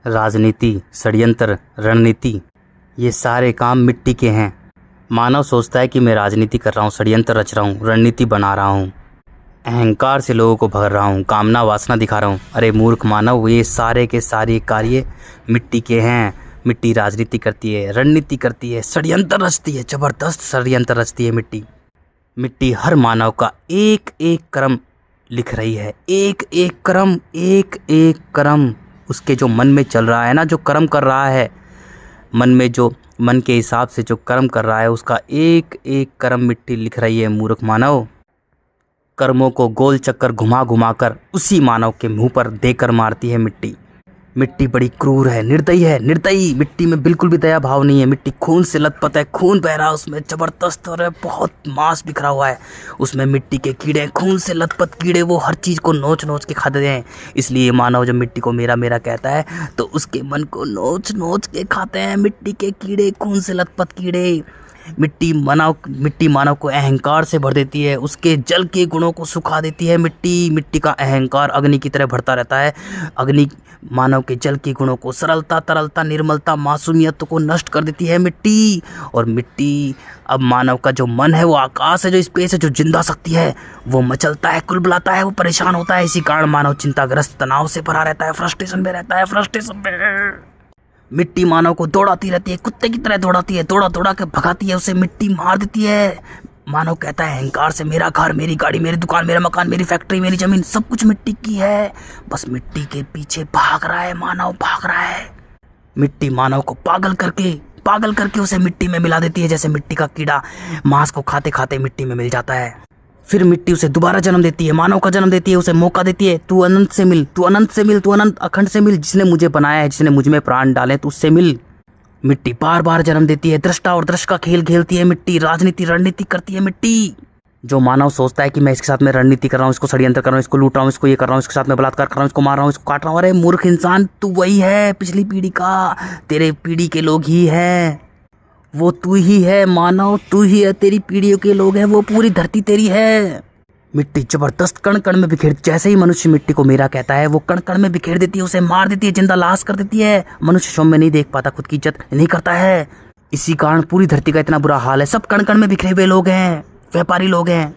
राजनीति, षड्यंत्र, रणनीति, ये सारे काम मिट्टी के हैं। मानव सोचता है कि मैं राजनीति कर रहा हूँ, षड्यंत्र रच रहा हूँ, रणनीति बना रहा हूँ, अहंकार से लोगों को भर रहा हूँ, कामना वासना दिखा रहा हूँ। अरे मूर्ख मानव, ये सारे के सारे कार्य मिट्टी के हैं। मिट्टी राजनीति करती है, रणनीति करती है, षड्यंत्र रचती है, जबरदस्त षड्यंत्र रचती है मिट्टी। मिट्टी हर मानव का एक एक कर्म लिख रही है, एक एक कर्म, एक एक कर्म उसके जो मन में चल रहा है ना, जो कर्म कर रहा है मन में, जो मन के हिसाब से जो कर्म कर रहा है, उसका एक एक कर्म मिट्टी लिख रही है। मूर्ख मानव, कर्मों को गोल चक्कर घुमा घुमा कर उसी मानव के मुंह पर देकर मारती है मिट्टी। मिट्टी बड़ी क्रूर है, निर्दयी है, निर्दयी। मिट्टी में बिल्कुल भी दया भाव नहीं है। मिट्टी खून से लथपथ है, खून बह रहा है उसमें जबरदस्त, और बहुत मांस बिखरा हुआ है उसमें। मिट्टी के कीड़े, खून से लथपथ कीड़े, वो हर चीज़ को नोच नोच के खाते हैं। इसलिए मानव जब मिट्टी को मेरा मेरा कहता है तो उसके मन को नोच नोच के खाते हैं मिट्टी के कीड़े, खून से लथपथ कीड़े। मिट्टी मानव को अहंकार से भर देती है, उसके जल के गुणों को सुखा देती है। मिट्टी का अहंकार अग्नि की तरह भरता रहता है। अग्नि मानव के जल के गुणों को, सरलता, तरलता, निर्मलता, मासूमियत को नष्ट कर देती है मिट्टी। और मिट्टी अब मानव का जो मन है, वो आकाश है, जो स्पेस है, जो जिंदा शक्ति है, वो मचलता है, कुलबुलाता है, वो परेशान होता है। इसी कारण मानव चिंताग्रस्त, तनाव से भरा रहता है, फ्रस्ट्रेशन में रहता है, फ्रस्ट्रेशन में। मिट्टी मानव को दौड़ाती रहती है, कुत्ते की तरह दौड़ाती है, दौड़ा दौड़ा के भगाती है, उसे मिट्टी मार देती है। मानव कहता है अहंकार से, मेरा घर, मेरी गाड़ी, मेरी दुकान, मेरा मकान, मेरी फैक्ट्री, मेरी जमीन, सब कुछ मिट्टी की है। बस मिट्टी के पीछे भाग रहा है मानव, भाग रहा है। मिट्टी मानव को पागल करके उसे मिट्टी में मिला देती है। जैसे मिट्टी का कीड़ा मांस को खाते खाते मिट्टी में मिल जाता है। फिर मिट्टी उसे दोबारा जन्म देती है, मानव का जन्म देती है, उसे मौका देती है, तू अनंत से मिल, तू अनंत से मिल, तू अनंत अखंड से मिल, जिसने मुझे बनाया है, जिसने मुझ में प्राण डाले, तो उससे मिल। मिट्टी बार बार जन्म देती है, दृष्टा और दृश्य का खेल खेलती है मिट्टी, राजनीति रणनीति करती है मिट्टी। जो मानव सोचता है कि मैं इसके साथ में रणनीति कर रहा हूँ, इसको षड्यंत्र कर रहा हूँ, इसको लूट रहा हूँ, इसको ये कर रहा हूँ, इसके साथ में बलात्कार कर रहा हूँ, इसको मार रहा हूँ, इसको काट रहा हूँ। अरे मूर्ख इंसान, तू वही है पिछली पीढ़ी का, तेरे पीढ़ी के लोग ही है, वो तू ही है मानव, तू ही है, तेरी पीढ़ियों के लोग हैं, वो पूरी धरती तेरी है। मिट्टी जबरदस्त कण कण में बिखेर, जैसे ही मनुष्य मिट्टी को मेरा कहता है, वो कण कण में बिखेर देती है, उसे मार देती है, जिंदा लाश कर देती है। मनुष्य सौम्य नहीं देख पाता, खुद की इज्जत नहीं करता है। इसी कारण पूरी धरती का इतना बुरा हाल है। सब कण कण में बिखरे हुए लोग हैं, व्यापारी लोग हैं।